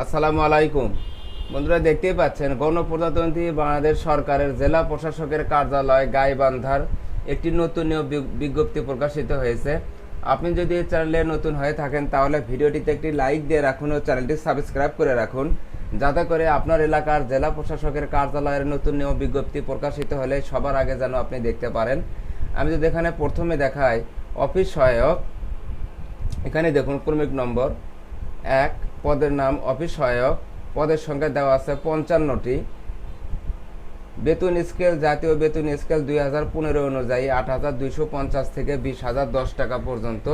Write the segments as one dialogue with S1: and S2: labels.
S1: আসসালামু আলাইকুম। বন্ধুরা, দেখতেই পাচ্ছেন গণপ্রজাতন্ত্রী বাংলাদেশ সরকারের জেলা প্রশাসকের কার্যালয় গাইবান্ধার একটি নতুন নিয়োগ বিজ্ঞপ্তি প্রকাশিত হয়েছে। আপনি যদি এই চ্যানেলে নতুন হয়ে থাকেন তাহলে ভিডিওটিতে একটি লাইক দিয়ে রাখুন ও চ্যানেলটি সাবস্ক্রাইব করে রাখুন, যাতে করে আপনার এলাকার জেলা প্রশাসকের কার্যালয়ের নতুন নিয়োগ বিজ্ঞপ্তি প্রকাশিত হলে সবার আগে যেন আপনি দেখতে পারেন। আমি যদি এখানে প্রথমে দেখাই অফিস সহায়ক, এখানে দেখুন ক্রমিক নম্বর 1, পদের নাম অফিস সহায়ক, পদের সংখ্যা দেওয়া আছে 55টি। বেতন স্কেল জাতীয় বেতন স্কেল 2015 অনুযায়ী 8,250 থেকে 20,010 টাকা পর্যন্ত।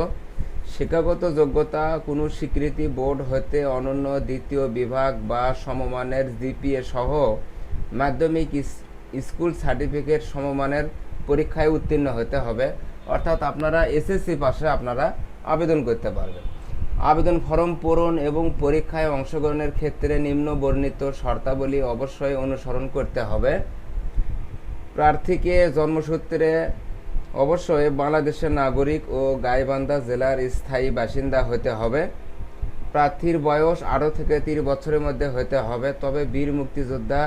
S1: শিক্ষাগত যোগ্যতা কোনো স্বীকৃতি বোর্ড হতে অনন্য দ্বিতীয় বিভাগ বা সমমানের জিপিএ সহ মাধ্যমিক স্কুল সার্টিফিকেট সমমানের পরীক্ষায় উত্তীর্ণ হতে হবে। অর্থাৎ আপনারা এসএসসি পাশে আপনারা আবেদন করতে পারবেন। আবেদন ফর্ম পূরণ এবং পরীক্ষায় অংশগ্রহণের ক্ষেত্রে নিম্ন বর্ণিত শর্তাবলী অবশ্যই অনুসরণ করতে হবে। প্রার্থীকে জন্মসূত্রে অবশ্যই বাংলাদেশের নাগরিক ও গাইবান্ধা জেলার স্থায়ী বাসিন্দা হতে হবে। প্রার্থীর বয়স 18 থেকে 30 বছরের মধ্যে হতে হবে। তবে বীর মুক্তিযোদ্ধা,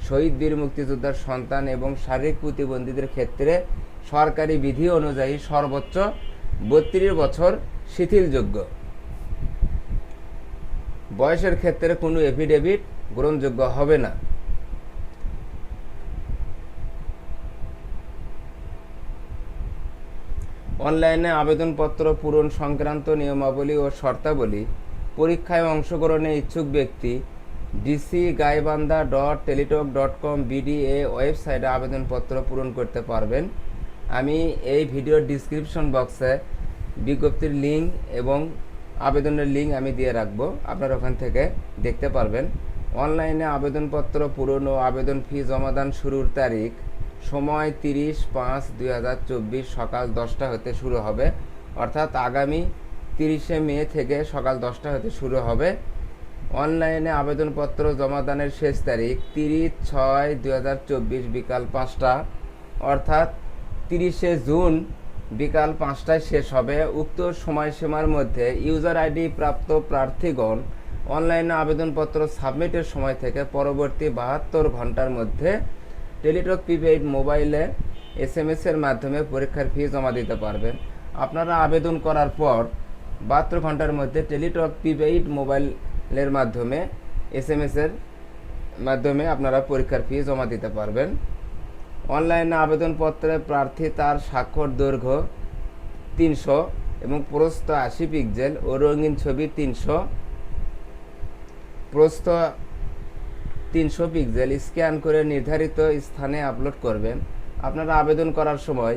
S1: শহীদ বীর মুক্তিযোদ্ধার সন্তান এবং শারীরিক প্রতিবন্ধীদের ক্ষেত্রে সরকারি বিধি অনুযায়ী সর্বোচ্চ 32 বছর শিথিলযোগ্য। বয়সের ক্ষেত্রে কোনো এফিডেভিট গ্রহণযোগ্য হবে না। অনলাইনে আবেদনপত্র পূরণ সংক্রান্ত নিয়মাবলী ও শর্তাবলী। পরীক্ষায় অংশগ্রহণে ইচ্ছুক ব্যক্তি dcgaibandha.teletalk.com BDA ওয়েবসাইটে আবেদনপত্র পূরণ করতে পারবেন। আমি এই ভিডিওর ডিসক্রিপশন বক্সে বিজ্ঞপ্তির লিঙ্ক এবং আবেদনের লিঙ্ক আমি দিয়ে রাখবো, আপনারা ওখান থেকে দেখতে পারবেন। অনলাইনে আবেদনপত্র পূরণ ও আবেদন ফি জমাদান শুরুর তারিখ, সময় 30/5/2024 সকাল 10টা হতে শুরু হবে। অর্থাৎ আগামী 30শে মে থেকে সকাল 10টা হতে শুরু হবে। অনলাইনে আবেদনপত্র জমাদানের শেষ তারিখ 30/6/2024 বিকাল 5টা, অর্থাৎ 30শে জুন বিকাল 5টায় শেষ হবে। উক্ত সময়সীমার মধ্যে ইউজার আইডি প্রাপ্ত প্রার্থীগণ অনলাইনে আবেদনপত্র সাবমিটের সময় থেকে পরবর্তী 72 ঘন্টার মধ্যে টেলিটক প্রিপেইড মোবাইলে SMS এর মাধ্যমে পরীক্ষার ফি জমা দিতে পারবেন। আপনারা আবেদন করার পর 72 ঘন্টার মধ্যে টেলিটক প্রিপেইড মোবাইলের মাধ্যমে SMS এর মাধ্যমে আপনারা পরীক্ষার ফি জমা দিতে পারবেন। অনলাইনে আবেদনপত্রে প্রার্থী তার স্বাক্ষর দৈর্ঘ্য 300 এবং প্রস্থ 80 পিক্সেল ও রঙিন ছবি 300 পিক্সেল স্ক্যান করে নির্ধারিত স্থানে আপলোড করবেন। আপনারা আবেদন করার সময়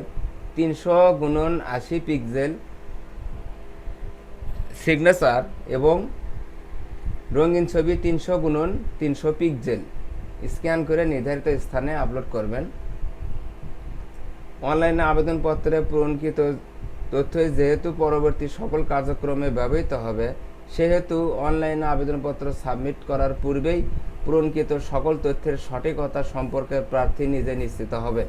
S1: 300x80 পিক্সেল সিগনেচার এবং রঙিন ছবি 300x300 পিক্সেল স্ক্যান করে নির্ধারিত স্থানে আপলোড করবেন। অনলাইনে আবেদনপত্রে পূরণকৃত তথ্য যেহেতু পরবর্তী সকল কার্যক্রমে ব্যবহৃত হবে, সেহেতু অনলাইনে আবেদনপত্র সাবমিট করার পূর্বেই পূরণকৃত সকল তথ্যের সঠিকতা সম্পর্কে প্রার্থী নিজে নিশ্চিত হবেন।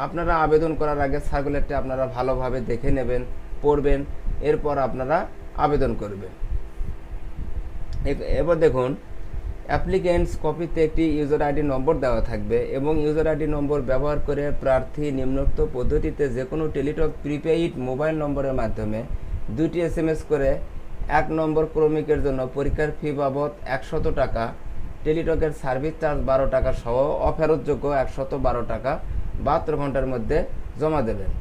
S1: আপনারা আবেদন করার আগে সার্কুলারটি আপনারা ভালোভাবে দেখে নেবেন, পড়বেন, এরপর আপনারা আবেদন করবেন। এবার দেখুন, অ্যাপ্লিকেন্টস কপিতে একটি ইউজার আইডি নম্বর দেওয়া থাকবে এবং ইউজার আইডি নম্বর ব্যবহার করে প্রার্থী নিম্নোক্ত পদ্ধতিতে যে কোনো টেলিটক প্রিপেইড মোবাইল নম্বরের মাধ্যমে 2টি SMS করে 1 নম্বর ক্রমিকের জন্য পরীক্ষার ফি বাবদ 100 টাকা, টেলিটকের সার্ভিস চার্জ 12 টাকা সহ অফেরতযোগ্য 112 টাকা 72 ঘন্টার মধ্যে জমা দেবেন।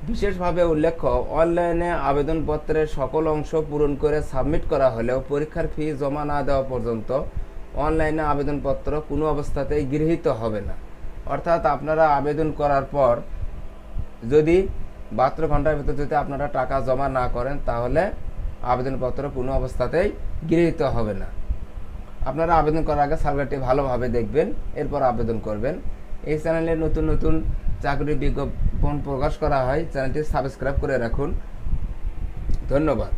S1: বিশেষভাবে উল্লেখ্য, অনলাইনে আবেদনপত্রের সকল অংশ পূরণ করে সাবমিট করা হলেও পরীক্ষার ফি জমা না দেওয়া পর্যন্ত অনলাইনে আবেদনপত্র কোনো অবস্থাতেই গৃহীত হবে না। অর্থাৎ আপনারা আবেদন করার পর যদি 72 ঘন্টার ভিতর যদি আপনারা টাকা জমা না করেন তাহলে আবেদনপত্র কোনো অবস্থাতেই গৃহীত হবে না। আপনারা আবেদন করার আগে সার্কুলারটি ভালোভাবে দেখবেন, এরপর আবেদন করবেন। এই চ্যানেলে নতুন নতুন চাকরির বিজ্ঞাপন প্রকাশ করা হয়, চ্যানেলটি সাবস্ক্রাইব করে রাখুন। ধন্যবাদ।